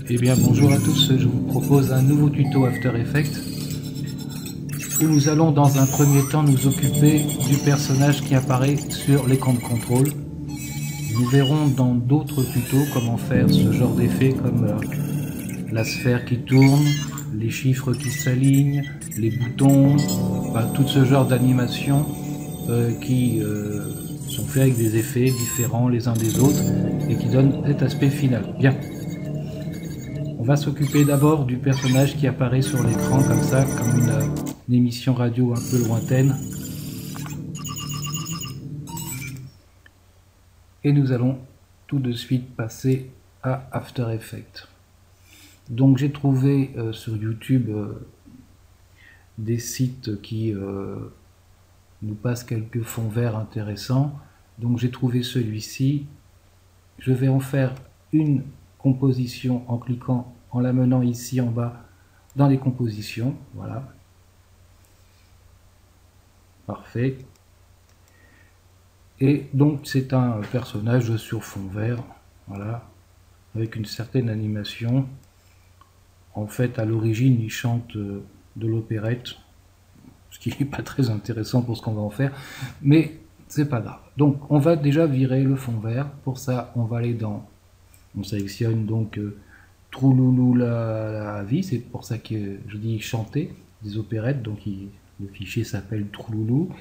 Eh bien bonjour à tous, je vous propose un nouveau tuto After Effects où nous allons dans un premier temps nous occuper du personnage qui apparaît sur l'écran de contrôle. Nous verrons dans d'autres tutos comment faire ce genre d'effet comme la sphère qui tourne, les chiffres qui s'alignent, les boutons, enfin, tout ce genre d'animation qui sont faits avec des effets différents les uns des autres et qui donnent cet aspect final. Bien. On va s'occuper d'abord du personnage qui apparaît sur l'écran comme ça, comme une émission radio un peu lointaine. Et nous allons tout de suite passer à After Effects. Donc j'ai trouvé sur YouTube des sites qui nous passent quelques fonds verts intéressants. Donc j'ai trouvé celui-ci. Je vais en faire une composition en cliquant, en l'amenant ici en bas dans les compositions. Voilà. Parfait. Et donc c'est un personnage sur fond vert. Voilà. Avec une certaine animation. En fait, à l'origine, il chante de l'opérette. Ce qui n'est pas très intéressant pour ce qu'on va en faire. Mais c'est pas grave. Donc on va déjà virer le fond vert. Pour ça, on va aller dans... On sélectionne donc Trouloulou la vie, c'est pour ça que je dis chanter des opérettes, donc le fichier s'appelle Trouloulou.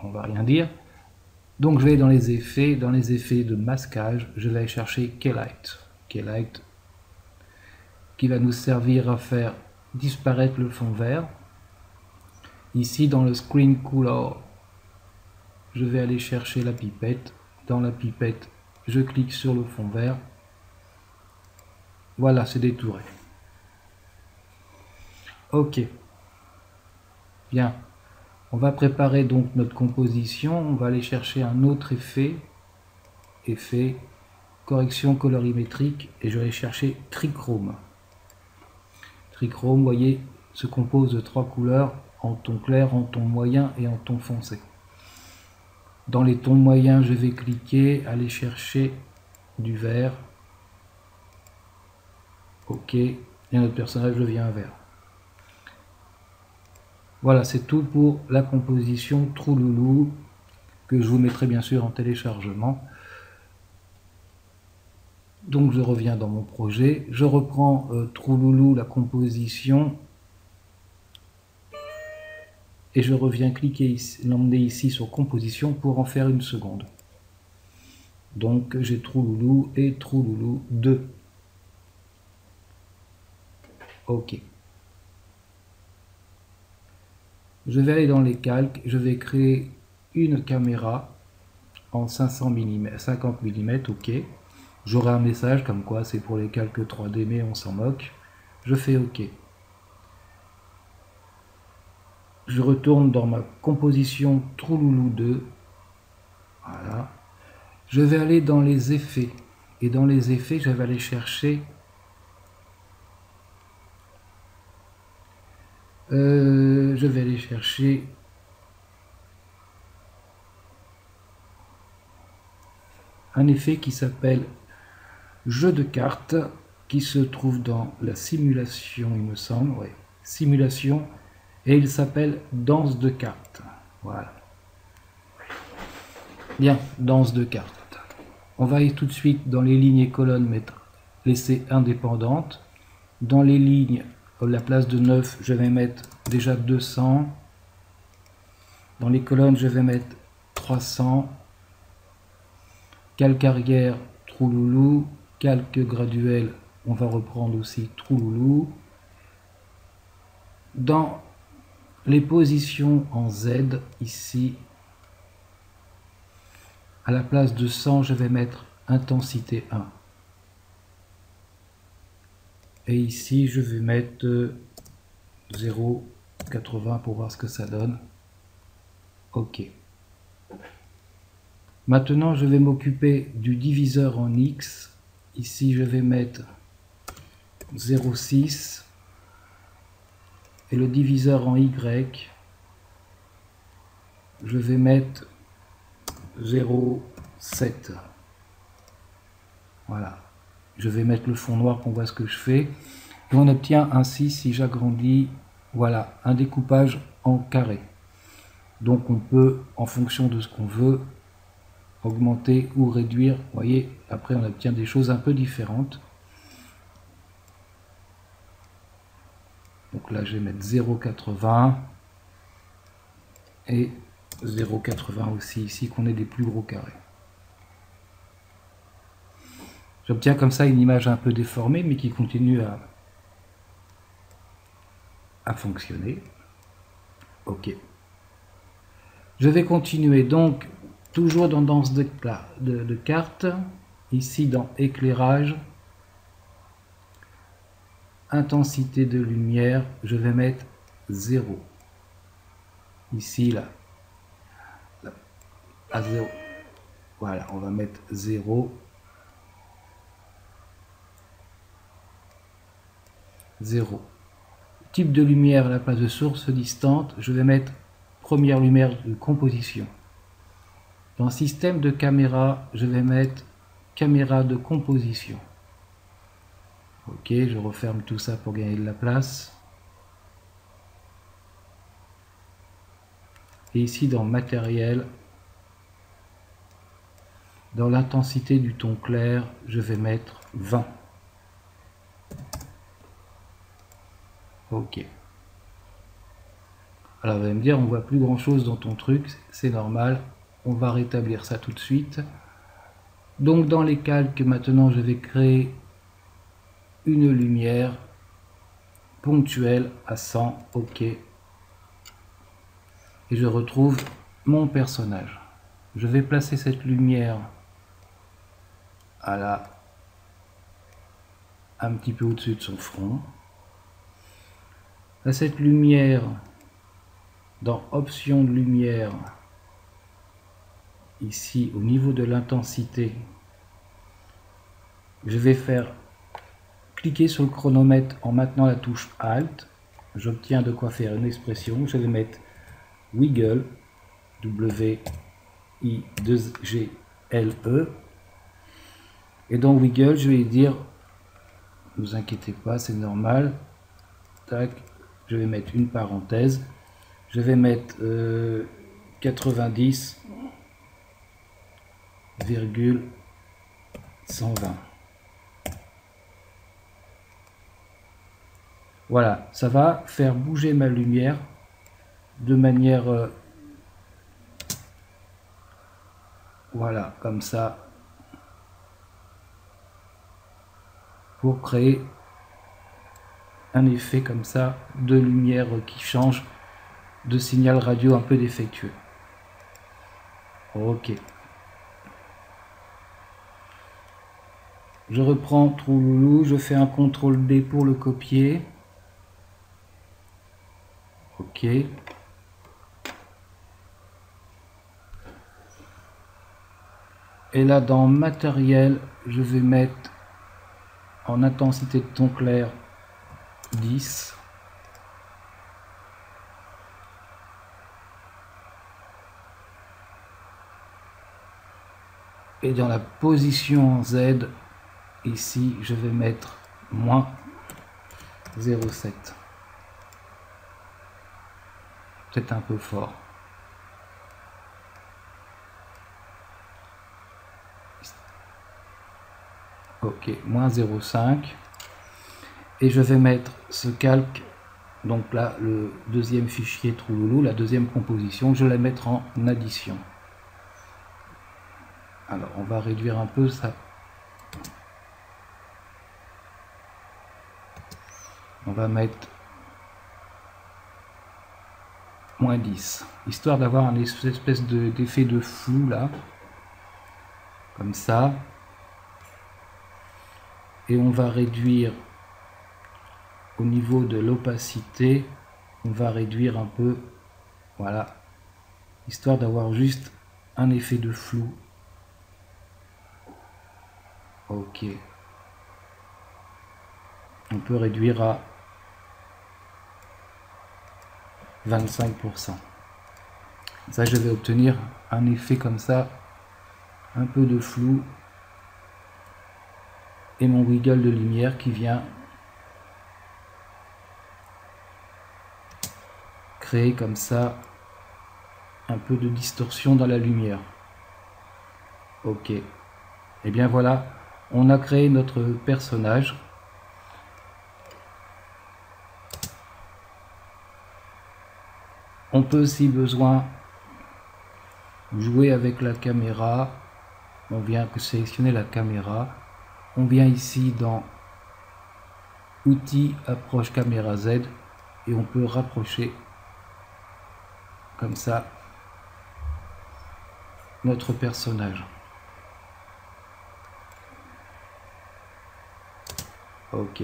On va rien dire. Donc je vais dans les effets de masquage, je vais chercher Keylight. Keylight qui va nous servir à faire disparaître le fond vert. Ici dans le Screen Color, je vais aller chercher la pipette. Dans la pipette, je clique sur le fond vert. Voilà, c'est détouré. Ok. Bien. On va préparer donc notre composition. On va aller chercher un autre effet. Effet, correction colorimétrique. Et je vais chercher Trichrome. Trichrome, vous voyez, se compose de 3 couleurs, en ton clair, en ton moyen et en ton foncé. Dans les tons moyens, je vais cliquer, aller chercher du vert. Ok, et notre personnage devient un vert. Voilà, c'est tout pour la composition Trouloulou, que je vous mettrai bien sûr en téléchargement. Donc je reviens dans mon projet, je reprends Trouloulou, la composition, et je reviens cliquer ici, l'emmener ici sur composition pour en faire une seconde. Donc j'ai Trouloulou et Trouloulou 2. Ok. Je vais aller dans les calques, je vais créer une caméra en 50 mm, ok. J'aurai un message comme quoi c'est pour les calques 3D, mais on s'en moque. Je fais ok. Je retourne dans ma composition Trouloulou 2. Voilà. Je vais aller dans les effets. Et dans les effets, je vais aller chercher... je vais aller chercher... un effet qui s'appelle jeu de cartes, qui se trouve dans la simulation, il me semble. Ouais. Simulation. Et il s'appelle danse de cartes. Voilà. Bien, danse de cartes. On va aller tout de suite dans les lignes et colonnes, laisser indépendantes. Dans les lignes, à la place de 9, je vais mettre déjà 200. Dans les colonnes, je vais mettre 300. Calque arrière, Trouloulou. Calque graduel, on va reprendre aussi Trouloulou. Dans les positions en Z, ici, à la place de 100, je vais mettre intensité 1. Et ici, je vais mettre 0,80 pour voir ce que ça donne. Ok. Maintenant, je vais m'occuper du diviseur en X. Ici, je vais mettre 0,6. Et le diviseur en Y, je vais mettre 0,7. Voilà. je vais mettre le fond noir qu'on voit ce que je fais. Et on obtient ainsi, si j'agrandis, voilà, un découpage en carré. Donc on peut, en fonction de ce qu'on veut, augmenter ou réduire. Vous voyez, après on obtient des choses un peu différentes. Donc là je vais mettre 0,80 et 0,80 aussi ici, qu'on ait des plus gros carrés. J'obtiens comme ça une image un peu déformée mais qui continue à fonctionner. Ok. Je vais continuer donc toujours dans danse de cartes, ici dans éclairage, intensité de lumière, je vais mettre 0. Ici, là, à 0. Voilà, on va mettre 0. 0. Type de lumière à la place de source distante, je vais mettre première lumière de composition. Dans système de caméra, je vais mettre caméra de composition. Ok, je referme tout ça pour gagner de la place. Et ici dans matériel, dans l'intensité du ton clair, je vais mettre 20. Ok. Alors vous allez me dire, on voit plus grand chose dans ton truc, c'est normal. On va rétablir ça tout de suite. Donc dans les calques, maintenant je vais créer une lumière ponctuelle à 100. Ok. Et je retrouve mon personnage. Je vais placer cette lumière à un petit peu au-dessus de son front. À cette lumière, dans option de lumière, ici au niveau de l'intensité, je vais faire cliquer sur le chronomètre en maintenant la touche Alt. J'obtiens de quoi faire une expression. Je vais mettre Wiggle, W-I-2-G-L-E. Et dans Wiggle, je vais dire, ne vous inquiétez pas, c'est normal. Tac, je vais mettre une parenthèse. Je vais mettre 90,120. Voilà, ça va faire bouger ma lumière de manière voilà, comme ça, pour créer un effet comme ça de lumière qui change de signal radio un peu défectueux. Ok. Je reprends Trouloulou, je fais un CTRL D pour le copier. Ok. Et là dans matériel, je vais mettre en intensité de ton clair 10. Et dans la position Z, ici, je vais mettre moins 0,7. Peut-être un peu fort. Ok, moins 0,5. Et je vais mettre ce calque, donc là, le deuxième fichier Trouloulou, la deuxième composition, je vais la mettre en addition. Alors, on va réduire un peu ça. On va mettre moins 10, histoire d'avoir une espèce d'effet de flou là, comme ça. Et on va réduire au niveau de l'opacité, on va réduire un peu, voilà, histoire d'avoir juste un effet de flou. Ok. On peut réduire à 25%. Ça, je vais obtenir un effet comme ça, un peu de flou. et mon wiggle de lumière qui vient créer comme ça un peu de distorsion dans la lumière. Ok, et bien voilà, on a créé notre personnage. On peut, si besoin, jouer avec la caméra. On vient sélectionner la caméra. On vient ici dans Outils, approche caméra Z, et on peut rapprocher comme ça notre personnage. Ok.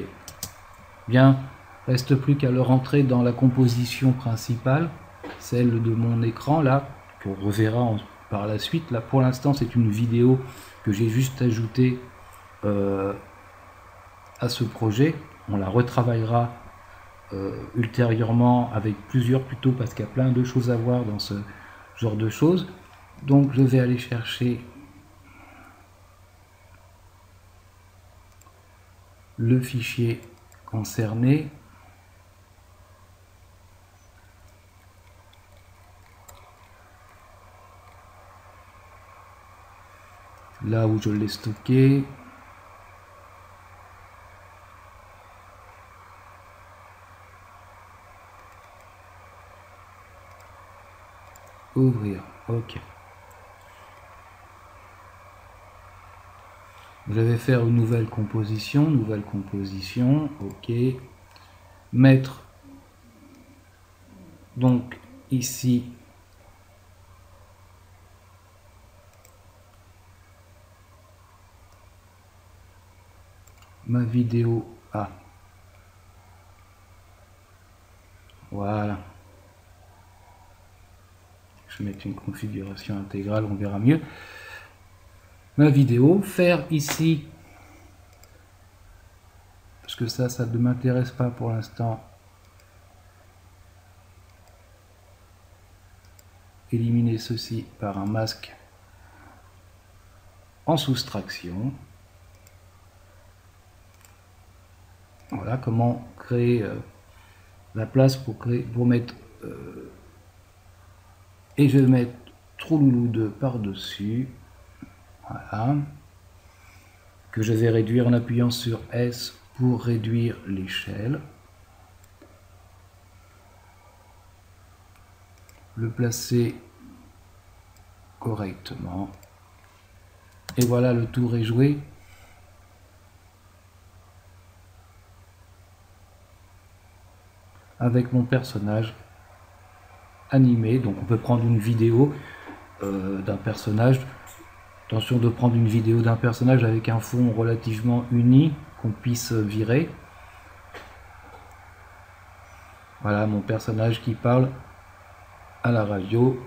Bien, reste plus qu'à le rentrer dans la composition principale, celle de mon écran là, qu'on reverra par la suite. Là, pour l'instant, c'est une vidéo que j'ai juste ajoutée à ce projet. On la retravaillera ultérieurement avec plusieurs tutos parce qu'il y a plein de choses à voir dans ce genre de choses. Donc je vais aller chercher le fichier concerné. Là où je l'ai stocké. Ouvrir, ok. Je vais faire une nouvelle composition, ok. Mettre donc ici ma vidéo A. Voilà. Je vais mettre une configuration intégrale, on verra mieux. Ma vidéo, faire ici, parce que ça ne m'intéresse pas pour l'instant, éliminer ceci par un masque en soustraction. Voilà comment créer la place pour mettre et je vais mettre Trouloulou 2 par-dessus. Voilà. Que je vais réduire en appuyant sur S pour réduire l'échelle. Le placer correctement. Et voilà, le tour est joué. Avec mon personnage animé. Donc on peut prendre une vidéo d'un personnage. Attention de prendre une vidéo d'un personnage avec un fond relativement uni qu'on puisse virer. Voilà mon personnage qui parle à la radio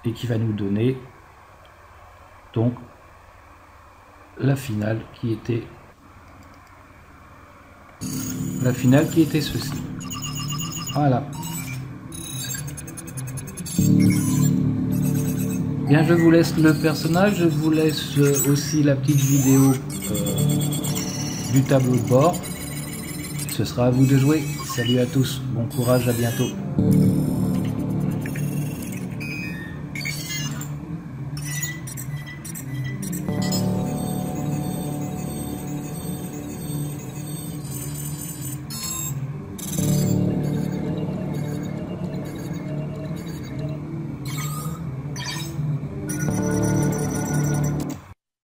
et qui va nous donner donc la finale qui était ceci. Voilà. Bien, je vous laisse le personnage, je vous laisse aussi la petite vidéo du tableau de bord. Ce sera à vous de jouer. Salut à tous, bon courage, à bientôt.